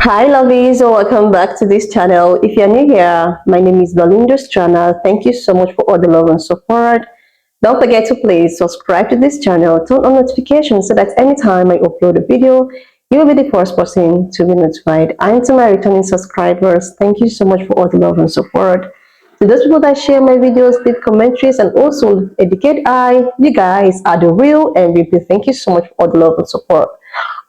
Hi lovies, welcome back to this channel. If you're new here, my name is Belinda's channel. Thank you so much for all the love and support. Don't forget to please subscribe to this channel, turn on notifications so that anytime I upload a video, you will be the first person to be notified. And to my returning subscribers, thank you so much for all the love and support. To those people that share my videos, leave commentaries, and also educate you guys are the real MVP. Thank you so much for all the love and support.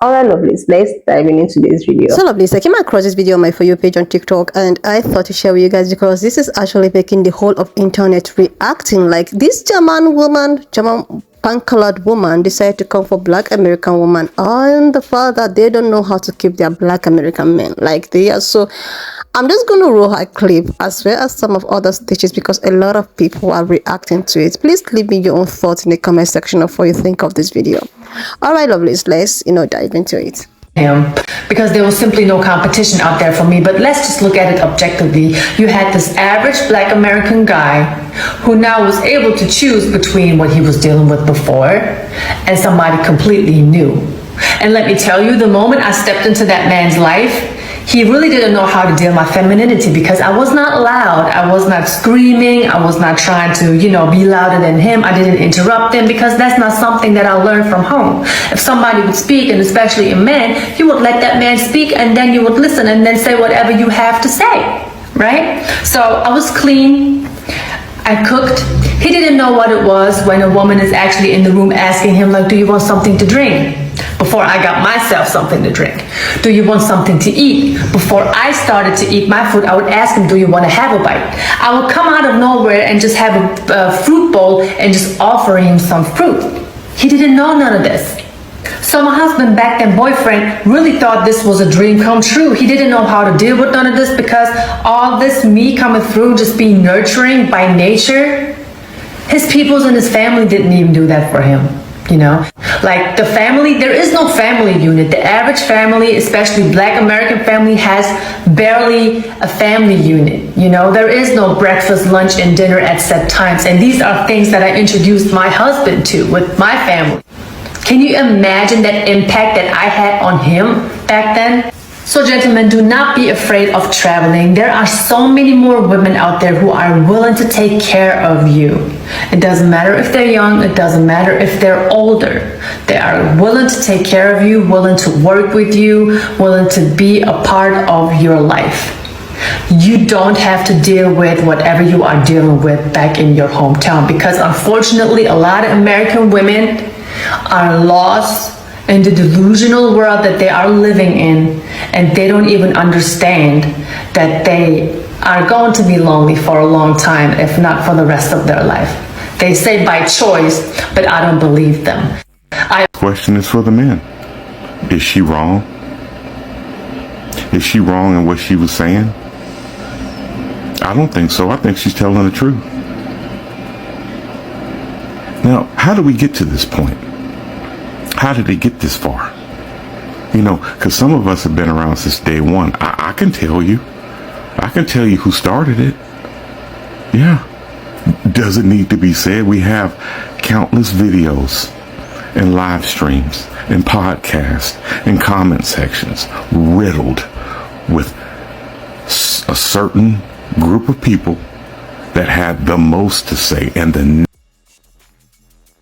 Alright, lovelies, let's dive into this video. So, lovelies, I came across this video on my For You page on TikTok, and I thought to share with you guys because this is actually making the whole of internet reacting. Like this German pan-colored woman decided to come for Black American woman, and the fact that they don't know how to keep their Black American men. Like they are so. I'm just going to roll her clip as well as some of other stitches because a lot of people are reacting to it. Please leave me your own thoughts in the comment section of what you think of this video. Alright, lovelies, let's dive into it. Because there was simply no competition out there for me. But let's just look at it objectively. You had this average Black American guy who now was able to choose between what he was dealing with before and somebody completely new. And let me tell you, the moment I stepped into that man's life, he really didn't know how to deal with my femininity because I was not loud. I was not screaming. I was not trying to, be louder than him. I didn't interrupt him because that's not something that I learned from home. If somebody would speak, and especially a man, you would let that man speak and then you would listen and then say whatever you have to say, right? So I was clean. I cooked. He didn't know what it was when a woman is actually in the room asking him, like, do you want something to drink? Before I got myself something to drink. Do you want something to eat? Before I started to eat my food, I would ask him, do you want to have a bite? I would come out of nowhere and just have a fruit bowl and just offer him some fruit. He didn't know none of this. So my husband, back then boyfriend, really thought this was a dream come true. He didn't know how to deal with none of this because all this me coming through, just being nurturing by nature, his peoples and his family didn't even do that for him. Like the family, there is no family unit. The average family, especially Black American family, has barely a family unit. There is no breakfast, lunch, and dinner at set times. And these are things that I introduced my husband to with my family. Can you imagine that impact that I had on him back then? So gentlemen, do not be afraid of traveling. There are so many more women out there who are willing to take care of you. It doesn't matter if they're young, it doesn't matter if they're older. They are willing to take care of you, willing to work with you, willing to be a part of your life. You don't have to deal with whatever you are dealing with back in your hometown because unfortunately a lot of American women are lost in the delusional world that they are living in, and they don't even understand that they are going to be lonely for a long time, if not for the rest of their life. They say by choice, but I don't believe them. Question is for the men. Is she wrong? Is she wrong in what she was saying? I don't think so. I think she's telling the truth. Now, how do we get to this point? How did it get this far? Because some of us have been around since day one. I can tell you. I can tell you who started it. Yeah. Does it need to be said? We have countless videos and live streams and podcasts and comment sections riddled with a certain group of people that had the most to say and the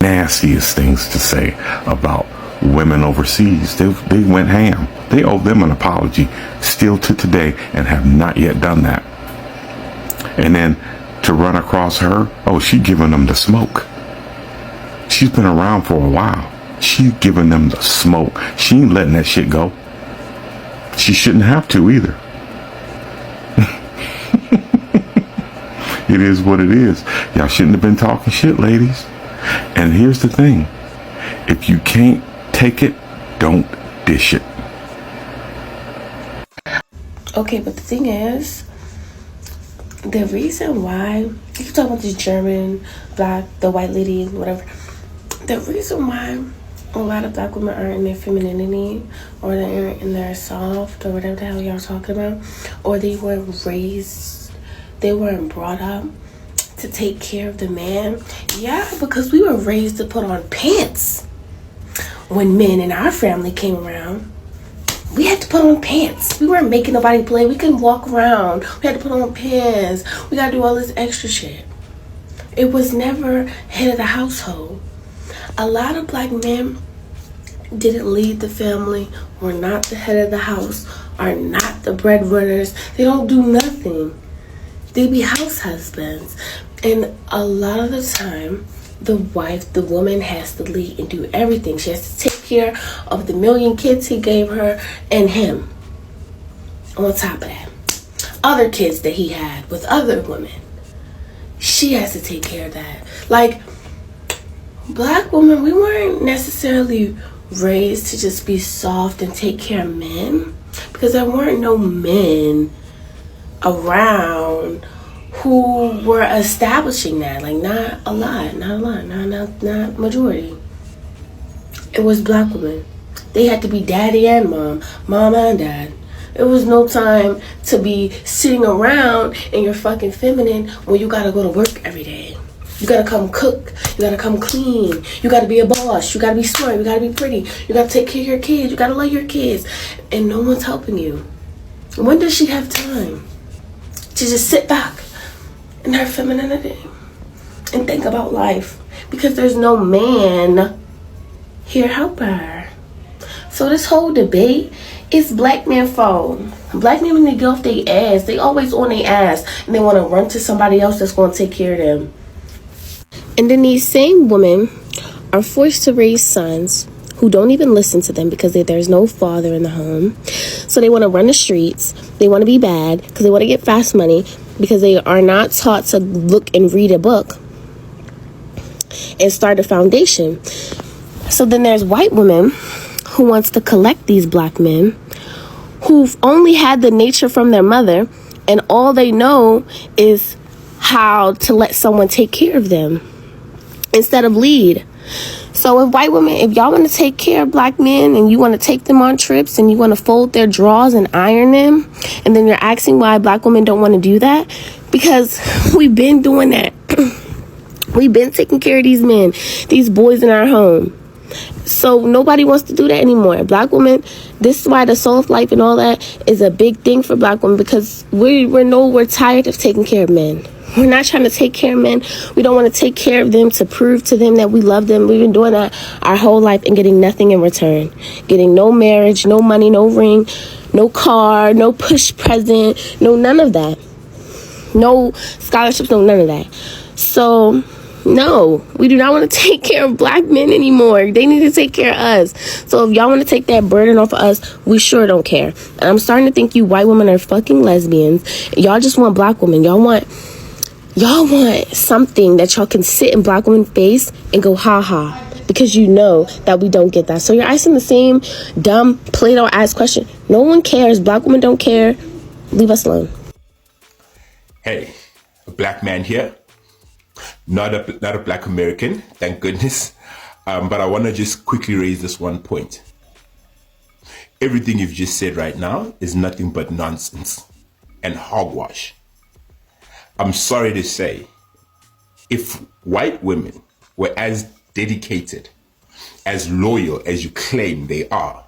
nastiest things to say about women overseas. They went ham. They owe them an apology still to today and have not yet done that. And then to run across her, she's giving them the smoke. She's been around for a while. She's giving them the smoke. She ain't letting that shit go. She shouldn't have to either. It is what it is. Y'all shouldn't have been talking shit, ladies. And here's the thing. If you can't take it, don't dish it. Okay, but the thing is, the reason why, you can talk about this German, Black, the white lady, whatever. The reason why a lot of Black women aren't in their femininity, or they aren't in their soft, or whatever the hell y'all talking about, or they weren't brought up to take care of the man. Yeah, because we were raised to put on pants when men in our family came around. we had to put on pants. We weren't making nobody play. We couldn't walk around. We had to put on pants. We gotta do all this extra shit. It was never head of the household. A lot of black men didn't lead the family, were not the head of the house, are not the breadwinners. They don't do nothing. They be house husbands. And a lot of the time, the wife, the woman has to lead and do everything. She has to take care of the million kids he gave her and him. On top of that, other kids that he had with other women. She has to take care of that. Like, black women, we weren't necessarily raised to just be soft and take care of men, because there weren't no men around who were establishing that. Like, not a lot, not majority. It was black women. They had to be daddy and mom and dad. It was no time to be sitting around and you're fucking feminine when you gotta go to work every day. You gotta come cook. You gotta come clean. You gotta be a boss. You gotta be smart. You gotta be pretty. You gotta take care of your kids. You gotta love your kids. And no one's helping you. When does she have time to just sit back in her femininity and think about life? Because there's no man here helping her. So this whole debate is black men fault. Black men, when they get off their ass, they always on their ass and they want to run to somebody else that's going to take care of them. And then these same women are forced to raise sons who don't even listen to them because there's no father in the home. So they want to run the streets. They want to be bad because they want to get fast money, because they are not taught to look and read a book and start a foundation. So then there's white women who wants to collect these black men who've only had the nature from their mother, and all they know is how to let someone take care of them instead of lead. So if white women, if y'all want to take care of black men and you want to take them on trips and you want to fold their drawers and iron them, and then you're asking why black women don't want to do that, because we've been doing that. We've been taking care of these men, these boys in our home. So nobody wants to do that anymore. Black women, this is why the soft life and all that is a big thing for black women, because we're tired of taking care of men. We're not trying to take care of men. We don't want to take care of them to prove to them that we love them. We've been doing that our whole life and getting nothing in return. Getting no marriage, no money, no ring, no car, no push present, no none of that. No scholarships, no none of that. So no, we do not want to take care of black men anymore. They need to take care of us. So if y'all want to take that burden off of us, we sure don't care. And I'm starting to think you white women are fucking lesbians. Y'all just want black women. Y'all want something that y'all can sit in black women's face and go ha ha, because you know that we don't get that. So you're asking the same dumb Plato ass question. No one cares. Black women don't care. Leave us alone. Hey, a black man here. Not a black American, thank goodness. But I want to just quickly raise this one point. Everything you've just said right now is nothing but nonsense and hogwash. I'm sorry to say, if white women were as dedicated, as loyal as you claim they are,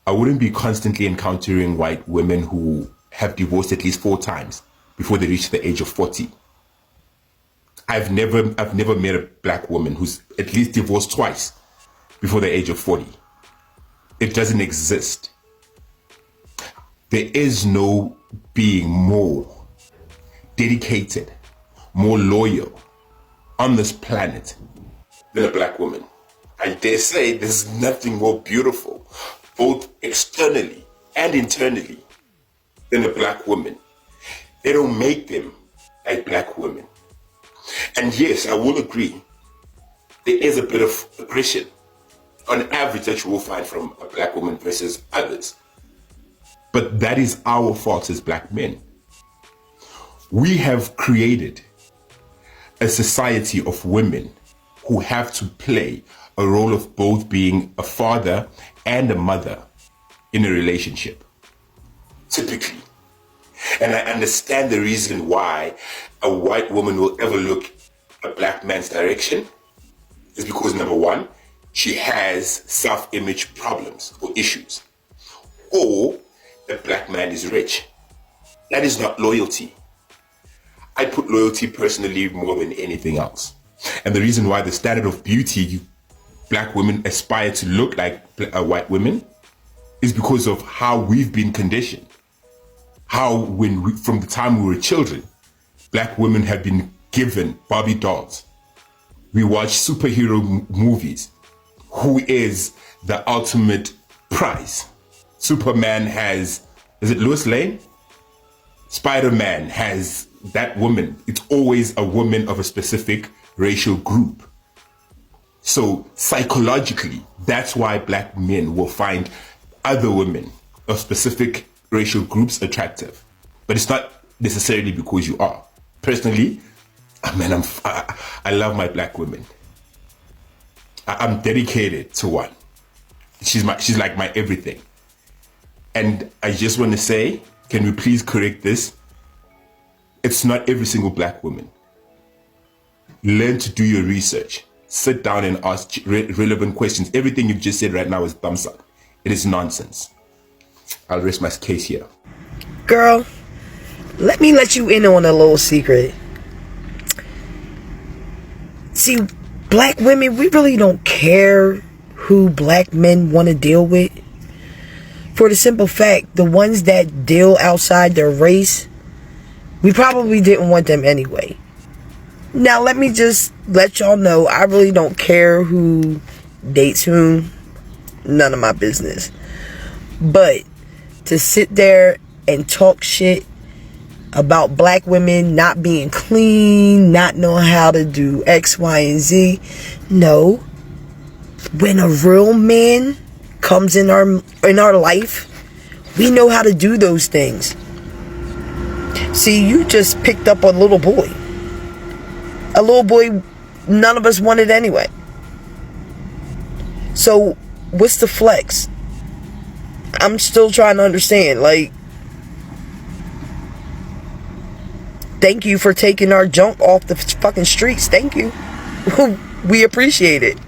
I wouldn't be constantly encountering white women who have divorced at least 4 times before they reach the age of 40. I've never met a black woman who's at least divorced twice before the age of 40. It doesn't exist. There is no being more dedicated, more loyal on this planet than a black woman. I dare say there's nothing more beautiful, both externally and internally, than a black woman. They don't make them like black women. And yes, I will agree, there is a bit of aggression on average that you will find from a black woman versus others. But that is our fault as black men. We have created a society of women who have to play a role of both being a father and a mother in a relationship, typically. And I understand the reason why a white woman will ever look a black man's direction is because, number one, she has self-image problems or issues, or the black man is rich. That is not loyalty. I put loyalty personally more than anything else. And the reason why the standard of beauty black women aspire to look like white women is because of how we've been conditioned. How from the time we were children, black women have been given Barbie dolls. We watch superhero movies. Who is the ultimate prize? Superman has, is it Lois Lane? Spider-Man has that woman. It's always a woman of a specific racial group. So psychologically, that's why black men will find other women of specific racial groups attractive. But it's not necessarily because you are. Personally, I love my black women. I'm dedicated to one. She's like my everything. And I just want to say, can we please correct this? It's not every single black woman. Learn to do your research. Sit down and ask relevant questions. Everything you've just said right now is thumbs up. It is nonsense. I'll rest my case here. Girl, let me let you in on a little secret. See, black women, we really don't care who black men want to deal with. For the simple fact, the ones that deal outside their race, we probably didn't want them anyway. Now, let me just let y'all know, I really don't care who dates whom. None of my business. But to sit there and talk shit about black women not being clean, not knowing how to do X, Y, and Z. No. When a real man comes in our life, we know how to do those things. See, you just picked up a little boy. A little boy none of us wanted anyway. So, what's the flex? I'm still trying to understand. Like, thank you for taking our junk off the fucking streets. Thank you. We appreciate it.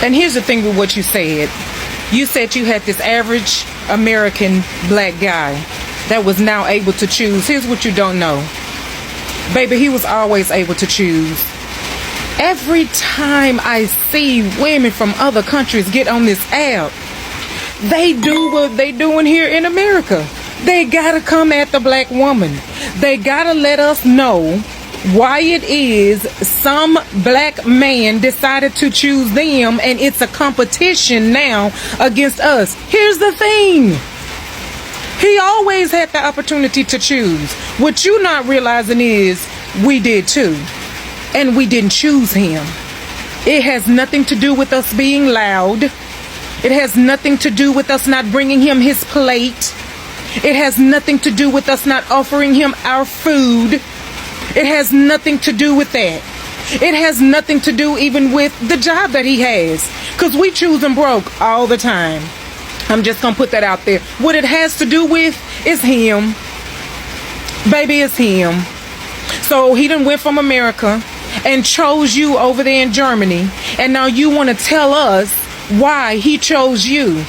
And here's the thing with what you said. You said you had this average American black guy that was now able to choose. Here's what you don't know. Baby, he was always able to choose. Every time I see women from other countries get on this app, they do what they doing here in America. They gotta come at the black woman. They gotta let us know why it is some black man decided to choose them and it's a competition now against us. Here's the thing. He always had the opportunity to choose. What you not realizing is we did too. And we didn't choose him. It has nothing to do with us being loud. It has nothing to do with us not bringing him his plate. It has nothing to do with us not offering him our food. It has nothing to do with that. It has nothing to do even with the job that he has. Because we choose him broke all the time. I'm just going to put that out there. What it has to do with is him. Baby, it's him. So he done went from America and chose you over there in Germany. And now you want to tell us why he chose you.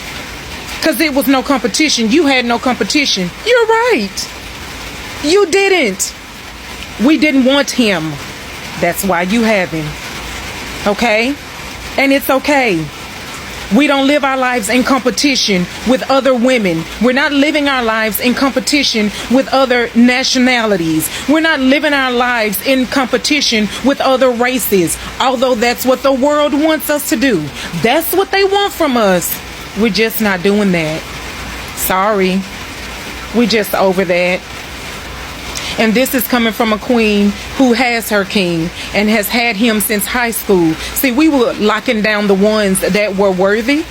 Because there was no competition. You had no competition. You're right. You didn't. We didn't want him. That's why you have him. Okay? And it's okay. We don't live our lives in competition with other women. We're not living our lives in competition with other nationalities. We're not living our lives in competition with other races. Although that's what the world wants us to do. That's what they want from us. We're just not doing that. Sorry. We're just over that. And this is coming from a queen who has her king and has had him since high school. See, we were locking down the ones that were worthy.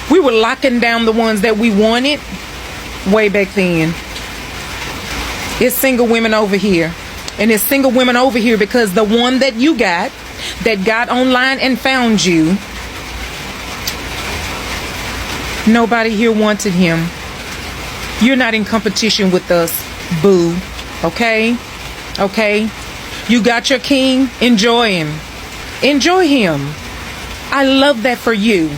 We were locking down the ones that we wanted way back then. It's single women over here. And it's single women over here because the one that you got, that got online and found you, nobody here wanted him. You're not in competition with us, boo. Okay? Okay? You got your king? Enjoy him. Enjoy him. I love that for you.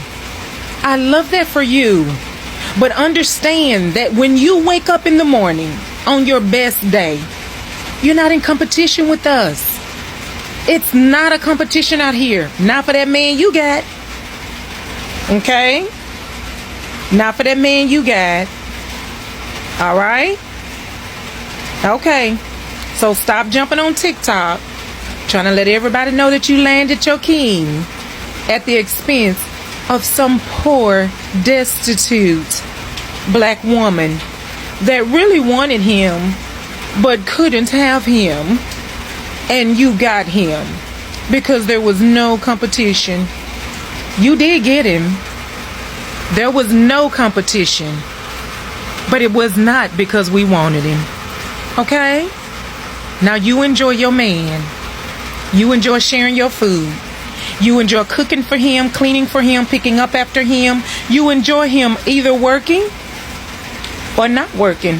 I love that for you. But understand that when you wake up in the morning on your best day, you're not in competition with us. It's not a competition out here. Not for that man you got. Okay? Not for that man you got. All right? Okay. So stop jumping on TikTok, trying to let everybody know that you landed your king at the expense of some poor, destitute black woman that really wanted him but couldn't have him, and you got him because there was no competition. You did get him. There was no competition, but it was not because we wanted him. Okay? Now you enjoy your man. You enjoy sharing your food. You enjoy cooking for him, cleaning for him, picking up after him. You enjoy him either working or not working.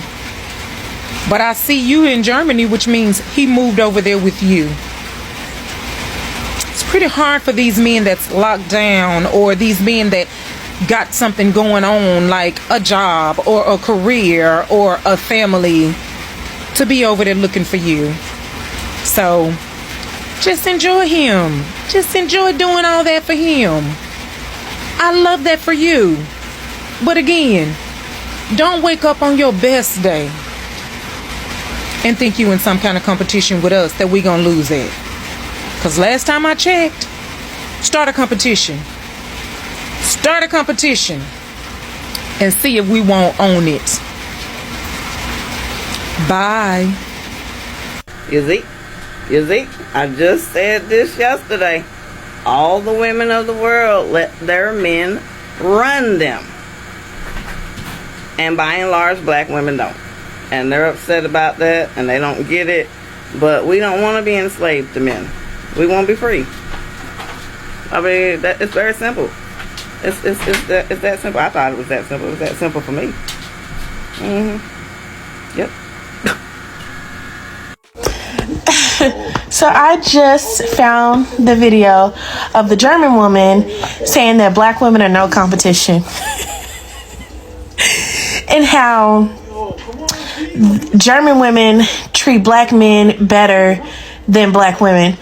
But I see you in Germany, which means he moved over there with you. It's pretty hard for these men that's locked down, or these men that got something going on like a job or a career or a family, to be over there looking for you. So just enjoy him. Just enjoy doing all that for him. I love that for you. But again, don't wake up on your best day and think you in some kind of competition with us that we gonna lose at. Because last time I checked, start a competition. Start a competition and see if we won't own it. Bye. You see, I just said this yesterday. All the women of the world let their men run them. And by and large, black women don't. And they're upset about that, and they don't get it. But we don't want to be enslaved to men. We want to be free. I mean, it's very simple. It's that simple. I thought it was that simple. It was that simple for me. Yep. So I just found the video of the German woman saying that black women are no competition. And how German women treat black men better than black women.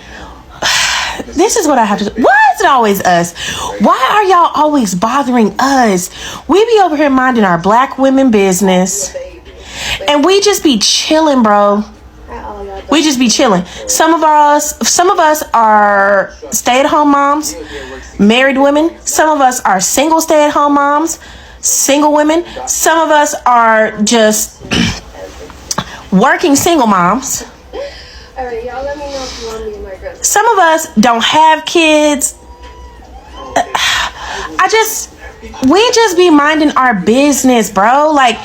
This is what I have to do. Why is it always us? Why are y'all always bothering us? We be over here minding our black women business, and we just be chilling, bro. We just be chilling. Some of us are stay-at-home moms, married women. Some of us are single stay-at-home moms, single women. Some of us are just working single moms. All right, y'all let me know if you want me to migrate. Some of us don't have kids. We just be minding our business, bro. Like,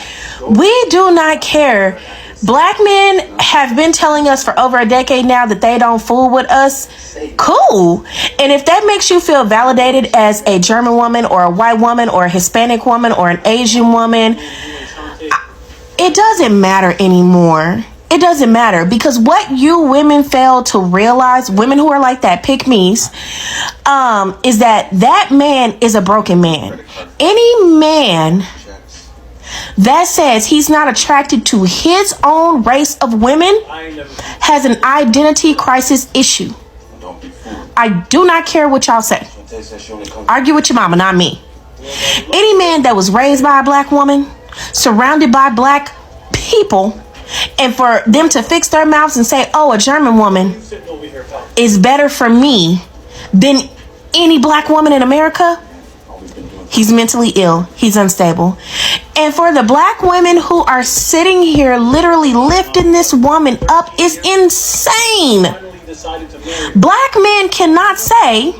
we do not care. Black men have been telling us for over a decade now that they don't fool with us. Cool. And if that makes you feel validated as a German woman or a white woman or a Hispanic woman or an Asian woman, it doesn't matter anymore. It doesn't matter, because what you women fail to realize, women who are like that, pick-me's, is that man is a broken man. Any man that says he's not attracted to his own race of women has an identity crisis issue. I do not care what y'all say. Argue with your mama, not me. Any man that was raised by a black woman, surrounded by black people, and for them to fix their mouths and say, oh, a German woman is better for me than any black woman in America, he's mentally ill. He's unstable. And for the black women who are sitting here literally lifting this woman up is insane. Black men cannot say,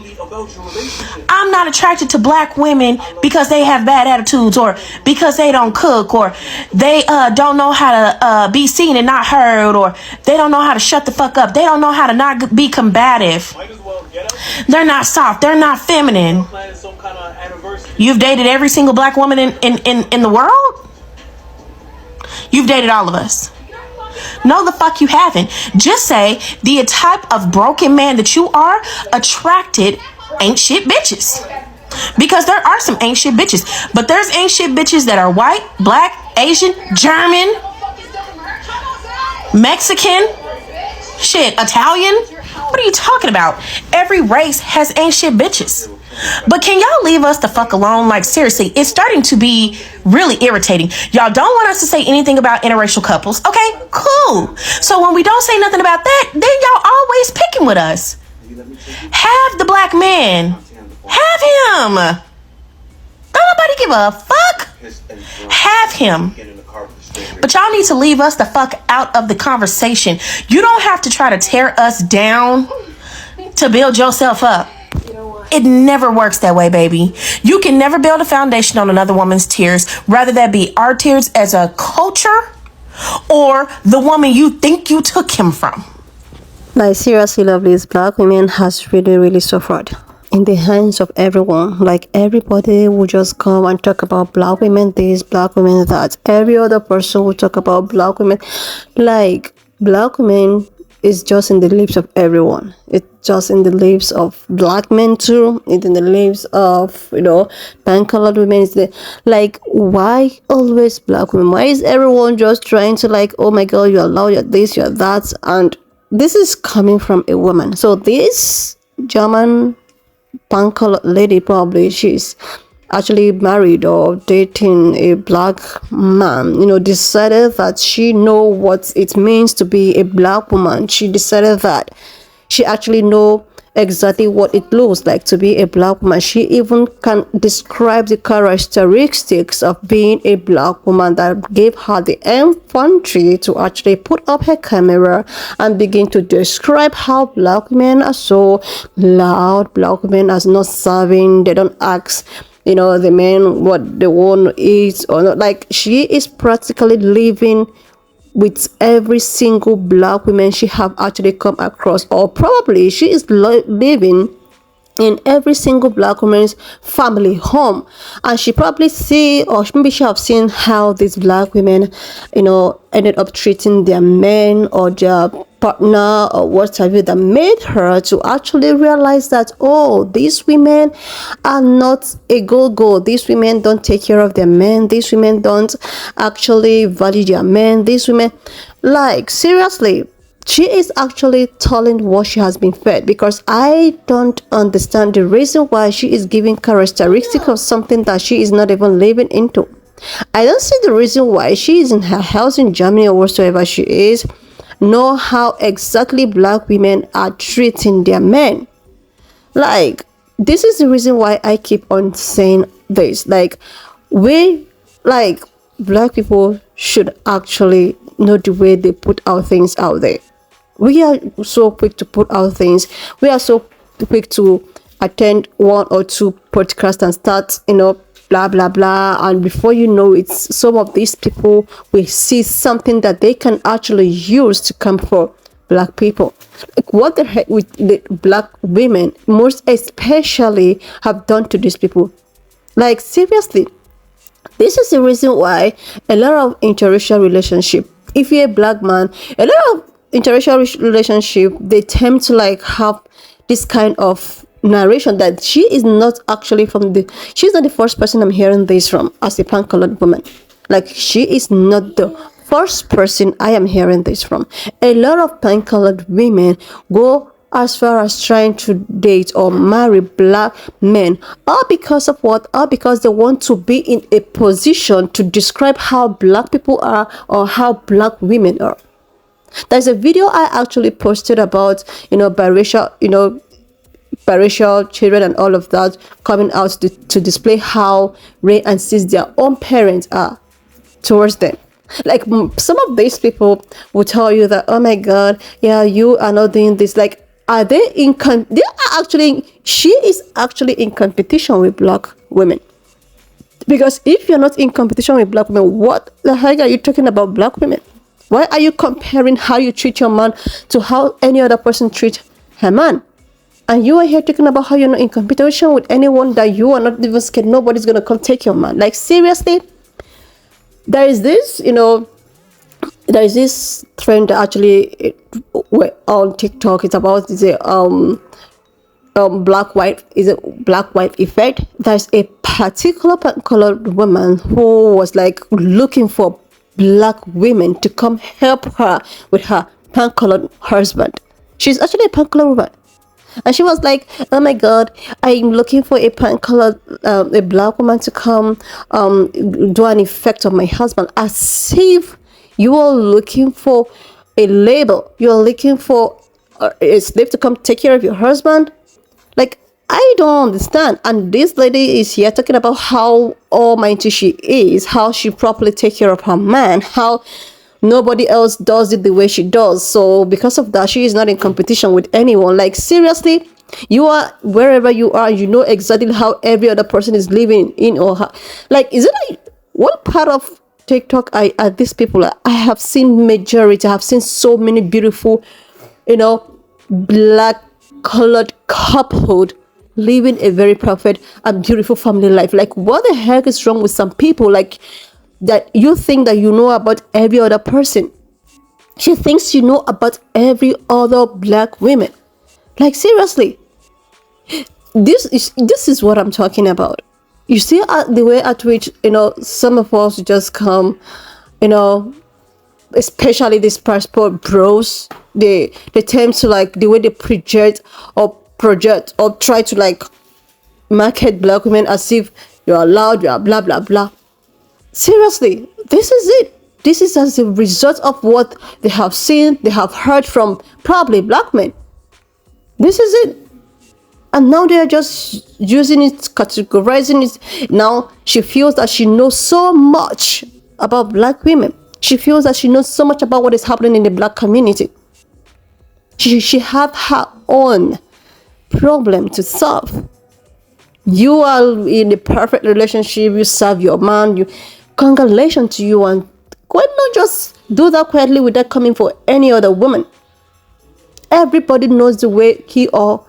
I'm not attracted to black women because they have bad attitudes, or because they don't cook, or they don't know how to be seen and not heard, or they don't know how to shut the fuck up. They don't know how to not be combative. They're not soft. They're not feminine. You've dated every single black woman in the world? You've dated all of us. No, the fuck you haven't. Just say the type of broken man that you are attracted ain't shit bitches. Because there are some ain't shit bitches. But there's ain't shit bitches that are white, black, Asian, German, Mexican, shit, Italian. What are you talking about? Every race has ain't shit bitches. But can y'all leave us the fuck alone? Like, seriously, it's starting to be really irritating. Y'all don't want us to say anything about interracial couples. Okay, cool. So when we don't say nothing about that, then y'all always picking with us. Have the black man. Have him. Don't nobody give a fuck. Have him. But y'all need to leave us the fuck out of the conversation. You don't have to try to tear us down to build yourself up. It never works that way, baby. You can never build a foundation on another woman's tears, rather that be our tears as a culture or the woman you think you took him from. Like, seriously, lovelies, black women has really suffered in the hands of everyone. Like, everybody would just come and talk about black women this, black women that. Every other person would talk about black women. Like, black women is just in the lips of everyone. It's just in the lips of black men too. It's in the lips of, pan-colored women. It's like, why always black women? Why is everyone just trying to, like, oh my god, you're loud, you're this, you're that? And this is coming from a woman. So this German pan-colored lady, probably she's actually married or dating a black man, decided that she know what it means to be a black woman. She decided that she actually know exactly what it looks like to be a black woman. She even can describe the characteristics of being a black woman that gave her the infantry to actually put up her camera and begin to describe how black women are so loud, black women are not serving, they don't ask the men what they want to eat or not. Like, she is practically living with every single black woman she have actually come across, or probably she is living in every single black woman's family home, and she probably see, or maybe she have seen how these black women ended up treating their men or their partner or what have you, that made her to actually realize that, oh, these women are not a go-go. These women don't take care of their men. These women don't actually value their men. These women, like, seriously, she is actually telling what she has been fed, because I don't understand the reason why she is giving characteristics of something that she is not even living into. I don't see the reason why she is in her house in Germany or whatsoever she is, know how exactly black women are treating their men. Like, this is the reason why I keep on saying this. Like, black people should actually know the way they put our things out there. We are so quick to put out things. We are so quick to attend one or two podcasts and start, blah blah blah, and before you know it, some of these people will see something that they can actually use to come for black people. Like, what the heck with the black women most especially have done to these people? Like, seriously, this is the reason why a lot of interracial relationship, if you're a black man, a lot of interracial relationship, they tend to like have this kind of narration that she is not actually she's not the first person I'm hearing this from as a pan-colored woman. Like, she is not the first person I am hearing this from. A lot of pan-colored women go as far as trying to date or marry black men, all because of what? All because they want to be in a position to describe how black people are or how black women are. There's a video I actually posted about, biracial children and all of that coming out to display how Ray and cis their own parents are towards them. Like, some of these people will tell you that, oh my god, yeah, you are not doing this. Like, are they she is actually in competition with black women. Because if you're not in competition with black women, what the heck are you talking about black women? Why are you comparing how you treat your man to how any other person treats her man? And you are here talking about how you're not in competition with anyone, that you are not even scared nobody's going to come take your man. Like, seriously? There is this, there is this trend that actually on TikTok. It's about black white is a black white effect. There's a particular colored woman who was like looking for black women to come help her with her pan colored husband. She's actually a pan colored woman. And she was like, oh my god, I'm looking for a pan colored a black woman to come do an effect on my husband. As if you are looking for a label, you're looking for a slave to come take care of your husband. Like, I don't understand. And this lady is here talking about how almighty she is, how she properly take care of her man, how nobody else does it the way she does. So because of that, she is not in competition with anyone. Like, seriously, you are wherever you are, you know exactly how every other person is living in or her. Like, is it like what part of TikTok are these people? I have seen majority. I have seen so many beautiful, black colored couplehood living a very perfect and beautiful family life. Like, what the heck is wrong with some people? Like, that you think that you know about every other person. She thinks you know about every other black woman. Like, seriously, this is what I'm talking about. You see the way at which some of us just come, especially these passport bros. They tend to, like, the way they project or try to, like, market black women as if you're allowed, you are blah blah blah. Seriously, this is it. This is as a result of what they have seen, they have heard from probably black men. This is it. And now they are just using it, categorizing it. Now she feels that she knows so much about black women. She feels that she knows so much about what is happening in the black community. She have her own problem to solve. You are in a perfect relationship, you serve your man, congratulations to you, and why not just do that quietly without coming for any other woman? Everybody knows the way he or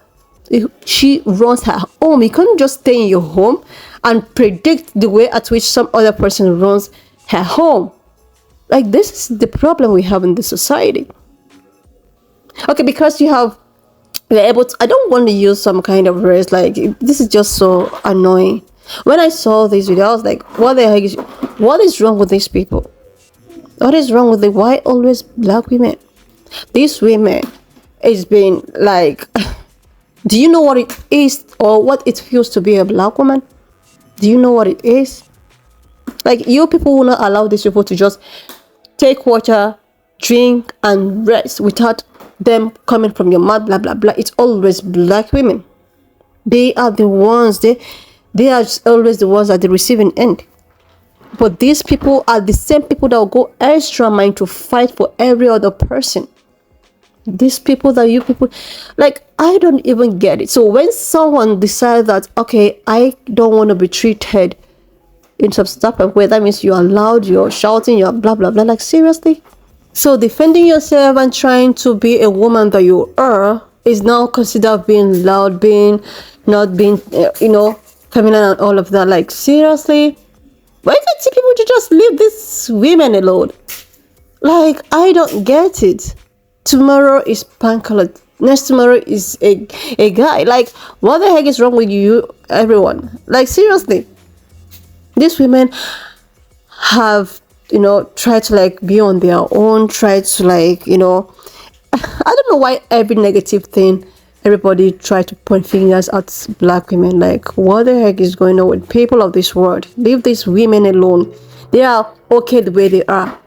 she runs her home. You can't just stay in your home and predict the way at which some other person runs her home. Like, this is the problem we have in the society. Okay, because you're able to, I don't want to use some kind of race, like, this is just so annoying. When I saw this video, I was like, what is wrong with these people? What is wrong with why always black women? These women is being like, do you know what it is or what it feels to be a black woman? Do you know what it is? Like, you people will not allow these people to just take water, drink, and rest without them coming from your mouth, blah blah blah. It's always black women. They are the ones, they are always the ones at the receiving end. But these people are the same people that will go extra mile to fight for every other person. These people that you people, like, I don't even get it. So when someone decides that, okay, I don't want to be treated in some type of way, that means you're loud, you're shouting, you're blah blah blah. Like, seriously? So defending yourself and trying to be a woman that you are is now considered being loud, not being feminine and all of that. Like, seriously? Why can't you people just leave these women alone? Like, I don't get it. Tomorrow is pan colored. Next tomorrow is a guy. Like, what the heck is wrong with you, everyone? Like, seriously. These women have, tried to, like, be on their own, try to, like, I don't know why every negative thing, everybody try to point fingers at black women. Like, what the heck is going on with people of this world? Leave these women alone. They are okay the way they are.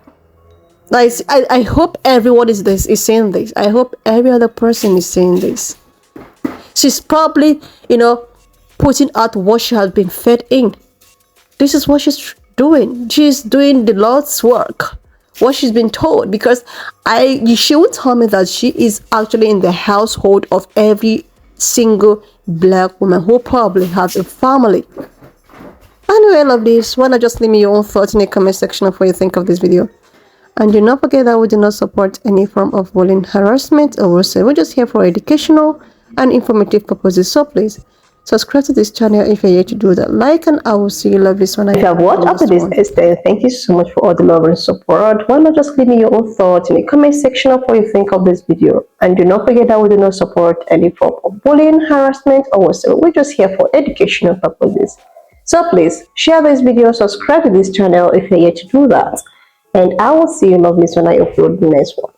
Like, I hope everyone is saying this. I hope every other person is saying this. She's probably, putting out what she has been fed in. This is what she's doing. She's doing the Lord's work, what she's been told. Because she would tell me that she is actually in the household of every single black woman who probably has a family. Anyway, I love this. Why not just leave me your own thoughts in the comment section of what you think of this video. And do not forget that we do not support any form of bullying, harassment, or worse. We're just here for educational and informative purposes. So please Subscribe to this channel if you're yet to do that. Like, and I will see you lovely one. If you have watched up to this extent, thank you so much for all the love and support. Why not just leave me your own thoughts in the comment section of what you think of this video. And do not forget that we do not support any form of bullying, harassment, or whatsoever. We're just here for educational purposes. So please share this video, subscribe to this channel if you're yet to do that. And I will see you lovely when I upload the next one.